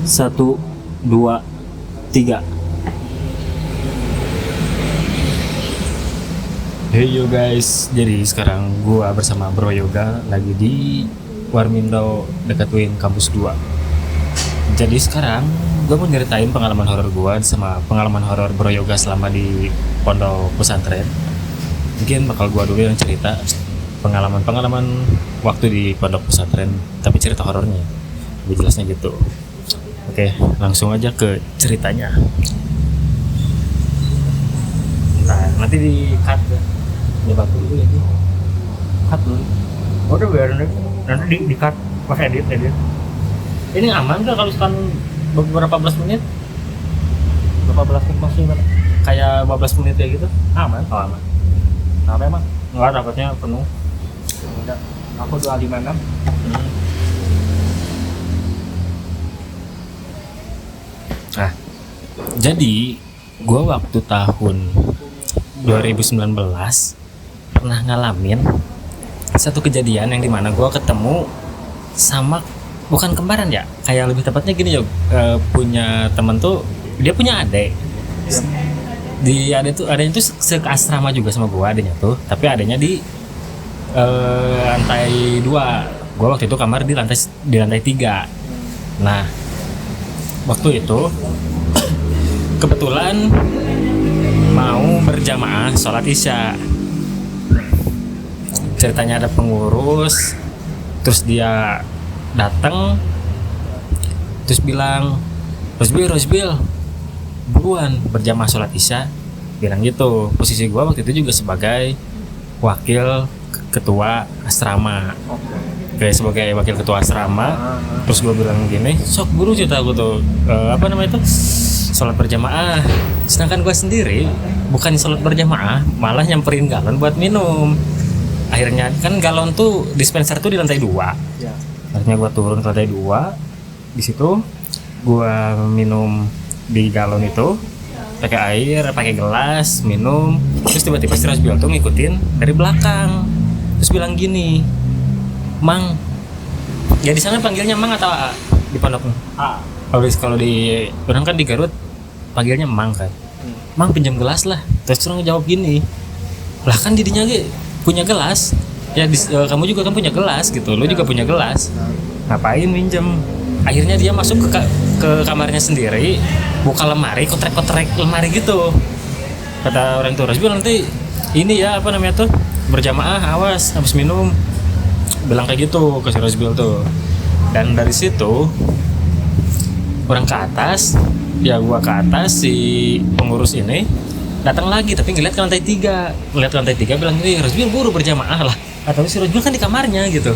Satu, dua, tiga. Hey yo guys, jadi sekarang gua bersama Bro Yoga lagi di Warmindo dekat UIN Kampus 2. Jadi sekarang gua mau nyeritain pengalaman horor gua sama pengalaman horor Bro Yoga selama di pondok pesantren. Mungkin bakal gua dulu yang cerita pengalaman-pengalaman waktu di pondok pesantren, tapi cerita horornya. Lebih jelasnya gitu. Oke, langsung aja ke ceritanya. Nah, nanti di cut ya. Coba dulu ya. Cut dulu. Udah biar nanti di cut pakai edit. Ini aman nggak kalau sekarang beberapa belas menit? Berapa belas menit maksudnya? Kayak 15 menit ya gitu? Aman? Oh aman. Kenapa emang? Enggak, dapatnya penuh. Udah, aku 256. Nah, jadi gue waktu tahun 2019 pernah ngalamin satu kejadian yang dimana gue ketemu sama, bukan kembaran ya, kayak lebih tepatnya gini ya, punya temen tuh, dia punya adik. Di adanya tuh seasrama juga sama gue adanya tuh, tapi adanya di lantai 2. Gue waktu itu kamar di lantai 3. Nah, waktu itu kebetulan mau berjamaah sholat isya. Ceritanya ada pengurus, terus dia datang, terus bilang, Rosbil, buruan berjamaah sholat isya. Bilang gitu. Posisi gue waktu itu juga sebagai wakil ketua asrama. Kayak sebagai wakil ketua asrama. Terus gue bilang gini, sok guru cerita gue tuh sholat berjamaah. Sedangkan gue sendiri bukan sholat berjamaah, malah nyamperin galon buat minum. Akhirnya kan galon tuh dispenser tuh di lantai 2 ya. Akhirnya gue turun ke lantai 2. Di situ gue minum di galon itu, pakai air, pakai gelas, minum. Terus tiba-tiba si Rosbil tuh ngikutin dari belakang. Terus bilang gini, Mang, ya di sana panggilnya Mang atau A di pondoknya? A. Kalau di orang kan di Garut panggilnya Mang kan. Mang pinjam gelas lah. Terus orang jawab gini, lah kan didinya punya gelas. Ya kamu juga kan punya gelas gitu. Lu juga punya gelas. Ngapain minjem? Akhirnya dia masuk ke kamarnya sendiri, buka lemari, kotrek lemari gitu. Kata orang tua Rosbil, nanti ini ya berjamaah, awas habis minum. Bilang kayak gitu ke si Rosbil tuh. Dan dari situ orang ke atas, ya gua ke atas, si pengurus ini datang lagi tapi ngeliat ke lantai 3. Ngeliat ke lantai 3 bilang gini, Rosbil buru berjamaah lah. Atau si Rosbil kan di kamarnya gitu.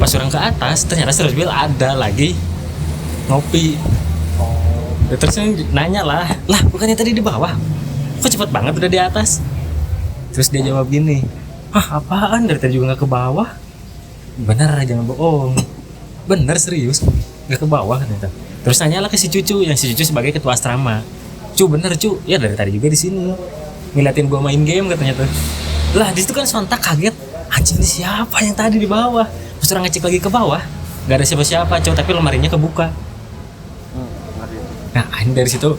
Pas orang ke atas, ternyata si Rosbil ada lagi ngopi. Terus nanya lah bukannya tadi di bawah? Kok cepet banget udah di atas? Terus dia jawab gini, apaan dari tadi juga gak ke bawah? Bener, jangan bohong. Bener, serius gak ke bawah ternyata. Terus nanyalah ke si Cucu, yang si Cucu sebagai ketua asrama. Bener ya dari tadi juga di sini ngeliatin gua main game katanya tuh. Lah di situ kan sontak kaget, anjing ini siapa yang tadi di bawah? Terus orang ngecek lagi ke bawah, gak ada siapa-siapa tapi lemarinya kebuka. Nah dari situ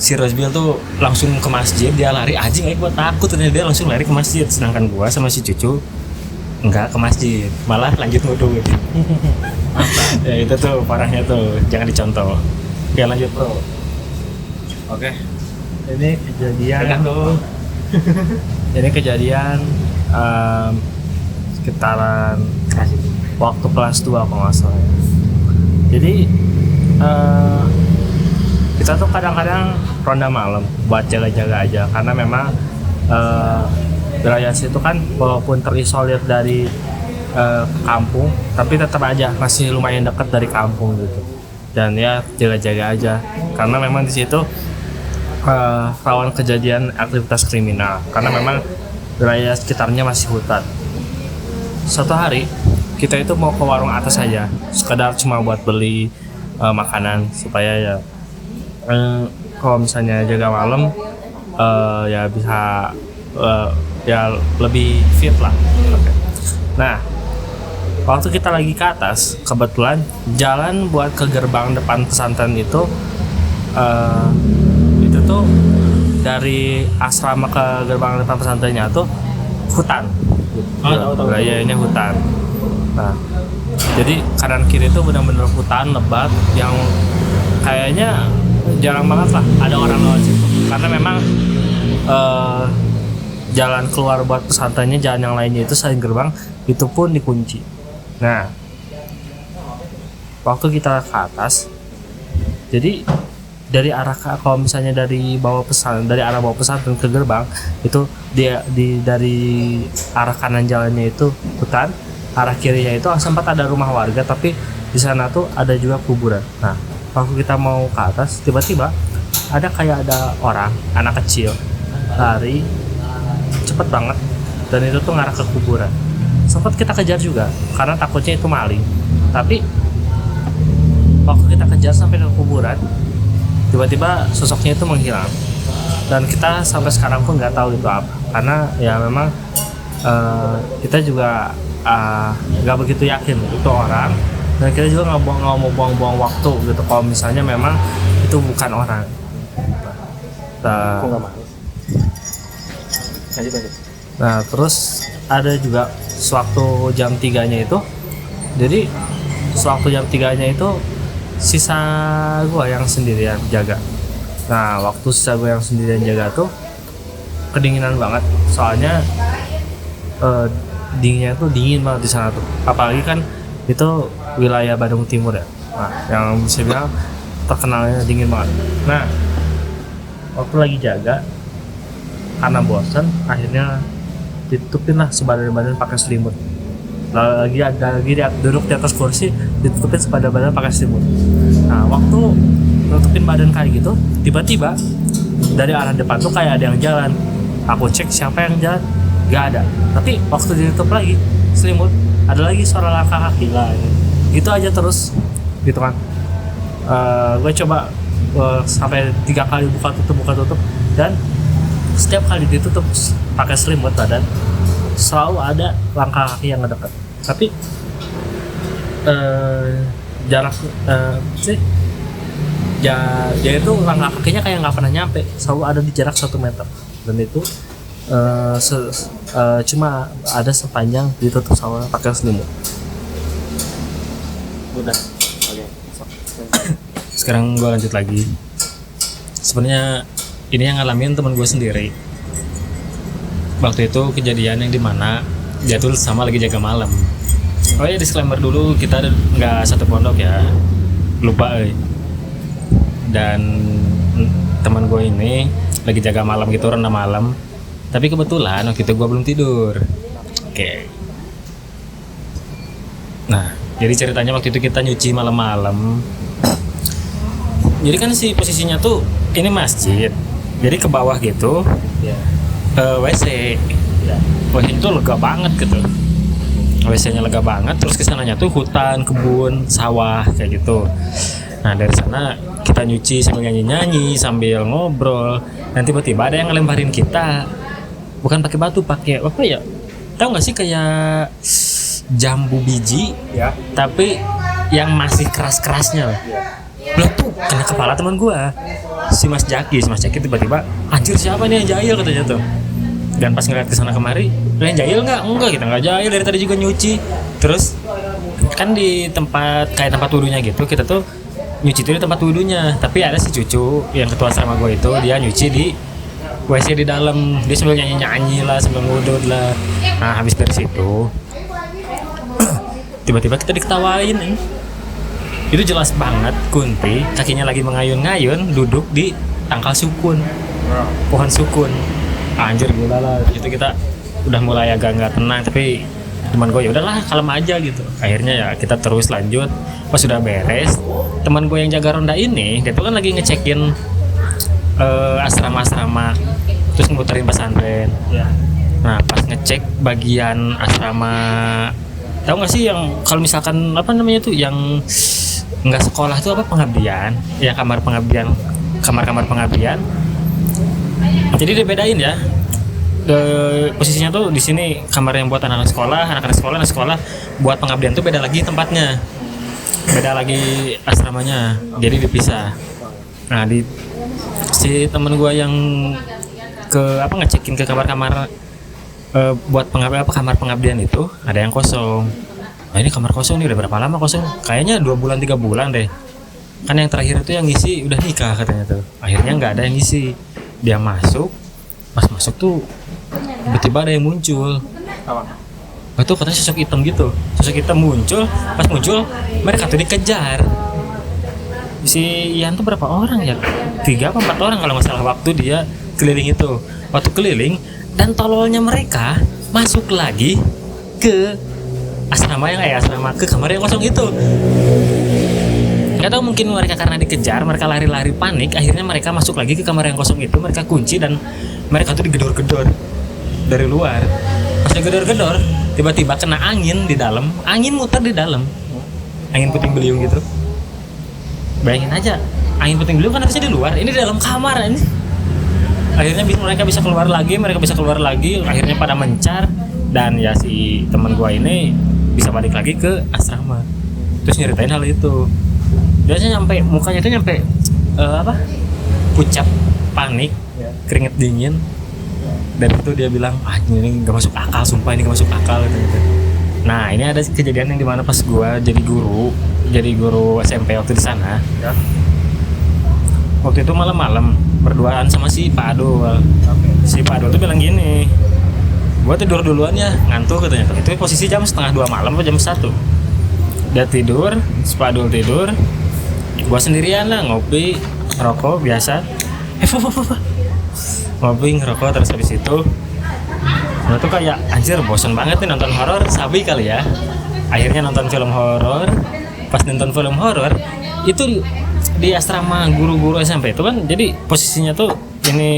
si Rosbil tuh langsung ke masjid, dia lari, anjing gua takut, ternyata dia langsung lari ke masjid. Sedangkan gua sama si Cucu enggak ke masjid, malah lanjut ngudung. Ya itu tuh parahnya tuh, jangan dicontoh. Oke lanjut bro. Oke, ini kejadian ini kejadian sekitaran waktu kelas 2 kalau nggak salah. Jadi kita tuh kadang-kadang ronda malam buat jaga-jaga aja, karena memang Derajat itu kan walaupun terisolir dari kampung, tapi tetap aja masih lumayan dekat dari kampung gitu. Dan ya jaga-jaga aja, karena memang di situ rawan kejadian aktivitas kriminal, karena memang wilayah sekitarnya masih hutan. Suatu hari kita itu mau ke warung atas aja, sekedar cuma buat beli makanan supaya ya kalau misalnya jaga malam ya bisa ya lebih fit lah. Okay. Nah waktu kita lagi ke atas, kebetulan jalan buat ke gerbang depan pesantren itu tuh dari asrama ke gerbang depan pesantrennya tuh hutan. Ya, ini hutan. Nah, jadi kanan kiri itu benar-benar hutan lebat yang kayaknya jarang banget lah ada orang lewat situ. Karena memang jalan keluar buat pesantrennya, jalan yang lainnya itu selain gerbang itu pun dikunci. Nah, waktu kita ke atas, jadi dari arah kalau misalnya dari arah bawah pesantren ke gerbang itu dari arah kanan jalannya itu hutan, arah kirinya itu sempat ada rumah warga, tapi di sana tuh ada juga kuburan. Nah, waktu kita mau ke atas, tiba-tiba ada orang anak kecil lari cepet banget, dan itu tuh ngarah ke kuburan. Sempat kita kejar juga karena takutnya itu maling, tapi waktu kita kejar sampai ke kuburan, tiba-tiba sosoknya itu menghilang, dan kita sampai sekarang pun nggak tahu itu apa, karena ya memang kita juga nggak begitu yakin itu orang, dan kita juga nggak mau buang-buang waktu gitu kalau misalnya memang itu bukan orang. Nah, terus ada juga sewaktu jam 3-nya itu, jadi sewaktu jam 3-nya itu sisa gua yang sendirian jaga. Nah, waktu sisa gua yang sendirian jaga tuh kedinginan banget, soalnya dinginnya tuh dingin banget di sana tuh, apalagi kan itu wilayah Bandung Timur ya. Nah, yang bisa bilang terkenalnya dingin banget. Nah, waktu lagi jaga karena bosan, akhirnya ditutupin lah sebadan-badan pakai selimut. Lagi duduk di atas kursi, ditutupin sebadan-badan pakai selimut. Nah, waktu nutupin badan kayak gitu, tiba-tiba dari arah depan tuh kayak ada yang jalan. Aku cek siapa yang jalan, gak ada. Tapi waktu ditutup lagi selimut, ada lagi suara langkah kaki lah. Gitu aja terus, gitu kan. Gue coba sampai 3 kali buka tutup, dan setiap kali ditutup pakai selimut badan selalu ada langkah kaki yang ngedekat. Tapi jarak dia itu langkah kakinya kayak nggak pernah nyampe, selalu ada di jarak 1 meter, dan itu cuma ada sepanjang ditutup sama pakai selimut. Udah. Oke. Sekarang gue lanjut lagi. Sebenarnya ini yang ngalamin teman gue sendiri. Waktu itu kejadian yang dimana dia tuh sama lagi jaga malam. Oh ya, disclaimer dulu, kita nggak satu pondok ya, lupa. Dan teman gue ini lagi jaga malam gitu, rendam malam. Tapi kebetulan waktu itu gue belum tidur. Oke. Nah, jadi ceritanya waktu itu kita nyuci malam-malam. Jadi kan si posisinya tuh ini masjid. Jadi ke bawah gitu, WC. WC itu lega banget gitu. WC-nya lega banget, terus kesananya tuh hutan, kebun, sawah kayak gitu. Nah, dari sana kita nyuci sambil nyanyi-nyanyi, sambil ngobrol. Dan tiba-tiba ada yang ngelemparin kita. Bukan pakai batu, pakai apa ya? Tahu nggak sih kayak jambu biji, ya, tapi yang masih keras-kerasnya lah. Belum tuh kena kepala teman gua, si Mas Jaki tiba-tiba, anjir siapa nih yang jahil, katanya tuh. Dan pas ngeliat kesana kemari, yang jahil nggak? Enggak, kita nggak jahil, dari tadi juga nyuci. Terus kan di tempat wudhunya gitu, kita tuh nyuci tuh di tempat wudhunya, tapi ada si cucu yang ketua sama gua itu, dia nyuci di WC di dalam, dia sambil nyanyi lah, sambil ngudut lah. Nah, habis dari situ tiba-tiba kita diketawain. Itu jelas banget Kunti kakinya lagi mengayun-ngayun duduk di tangkal sukun, pohon sukun. Anjir, gila lah. Itu kita udah mulai agak nggak tenang, tapi teman gue ya udahlah, kalem aja gitu. Akhirnya ya kita terus lanjut. Pas sudah beres, teman gue yang jaga ronda ini, dia tuh kan lagi ngecekin asrama-asrama, terus muterin pesantren. Nah, pas ngecek bagian asrama, tahu nggak sih yang kalau misalkan apa namanya tuh yang nggak sekolah tuh apa, pengabdian ya, kamar-kamar pengabdian. Jadi dibedain ya, posisinya tuh di sini kamar yang buat anak-anak sekolah buat pengabdian tuh beda lagi tempatnya, beda lagi asramanya, jadi dipisah. Nah di si temen gue yang ngecekin ke kamar-kamar buat kamar pengabdian itu ada yang kosong. Nah ini kamar kosong nih, udah berapa lama kosong? Kayaknya 2 bulan 3 bulan deh. Kan yang terakhir itu yang ngisi udah nikah katanya tuh. Akhirnya nggak ada yang ngisi. Dia masuk, pas masuk tuh tiba-tiba ada yang muncul. Itu katanya sosok hitam gitu. Sosok hitam muncul, pas muncul mereka tuh dikejar. Si Ian tuh berapa orang ya? 3 apa 4 orang kalau nggak salah waktu dia keliling itu. Waktu keliling dan tololnya mereka masuk lagi ke asrama ke kamar yang kosong itu. Nggak tahu, mungkin mereka karena dikejar, mereka lari-lari panik, akhirnya mereka masuk lagi ke kamar yang kosong itu, mereka kunci dan mereka tuh digedor-gedor dari luar. Pas digedor-gedor, tiba-tiba kena angin di dalam, angin muter di dalam, angin puting beliung gitu. Bayangin aja, angin puting beliung kan harusnya di luar, ini di dalam kamar ini. Akhirnya mereka bisa keluar lagi, akhirnya pada mencar dan ya si teman gua ini bisa balik lagi ke asrama. Terus nyeritain hal itu. Dia nyampe mukanya tuh nyampe pucat, panik, keringet dingin. Dan itu dia bilang, ini nggak masuk akal, sumpah ini nggak masuk akal gitu. Nah ini ada kejadian yang dimana pas gua jadi guru SMP waktu di sana. Waktu itu malam-malam berduaan sama si Pak Adul. Si Pak Adul tuh bilang gini, gua tidur duluan ya, ngantuk katanya. Itu posisi jam 1:30 malam atau jam 1. Dia tidur, si Pak Adul tidur, gua sendirian lah ngopi, ngerokok biasa. Ngopi, ngerokok, terus habis itu gua tuh kayak anjir bosan banget nih nonton horor, sabi kali ya. Akhirnya nonton film horor. Pas nonton film horor itu di asrama guru-guru SMP itu kan, jadi posisinya tuh ini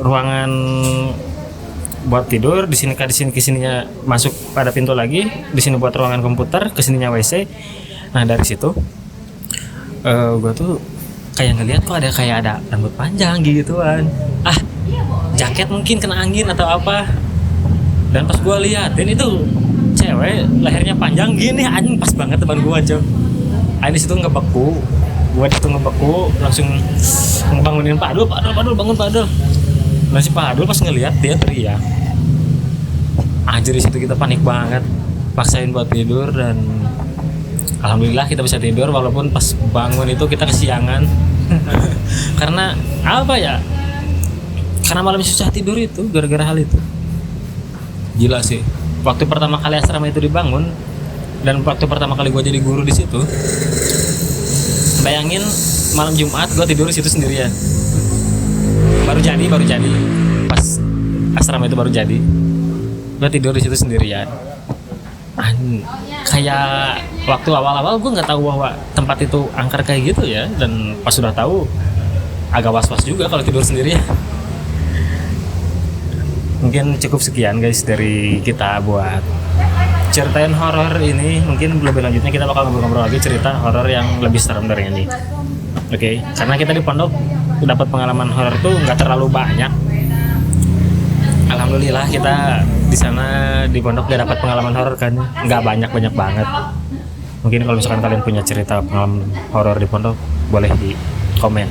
ruangan buat tidur, di sini kesininya masuk pada pintu lagi, di sini buat ruangan komputer, kesininya WC. Nah dari situ gue tuh kayak ngeliat kok ada rambut panjang gituan, jaket mungkin kena angin atau apa. Dan pas gue liatin itu cewek lehernya panjang gini, anjing pas banget teman gue aja. Di situ ngebeku, gue di situ ngebeku, langsung ngebangunin Pak Adul, bangun Pak Adul. Nah si Pak Adul pas ngeliat dia teriak. Anjir, di situ kita panik banget, paksain buat tidur dan alhamdulillah kita bisa tidur walaupun pas bangun itu kita kesiangan. Karena apa ya? Karena malam susah tidur itu gara-gara hal itu. Gila sih. Waktu pertama kali asrama itu dibangun dan waktu pertama kali gue jadi guru di situ, bayangin malam Jumat gue tidur di situ sendirian. Baru jadi pas asrama itu baru jadi, gue tidur di situ sendirian. Kayak waktu awal-awal gue nggak tahu bahwa tempat itu angker kayak gitu ya, dan pas sudah tahu agak was-was juga kalau tidur sendirian. Mungkin cukup sekian guys dari kita buat ceritain horor ini. Mungkin lebih lanjutnya kita bakal ngobrol-ngobrol lagi cerita horor yang lebih serem dari ini. Oke, karena kita di pondok dapat pengalaman horor tuh nggak terlalu banyak. Alhamdulillah kita di sana di pondok gak dapat pengalaman horor kan, nggak banyak banget. Mungkin kalau misalkan kalian punya cerita pengalaman horor di pondok, boleh di komen.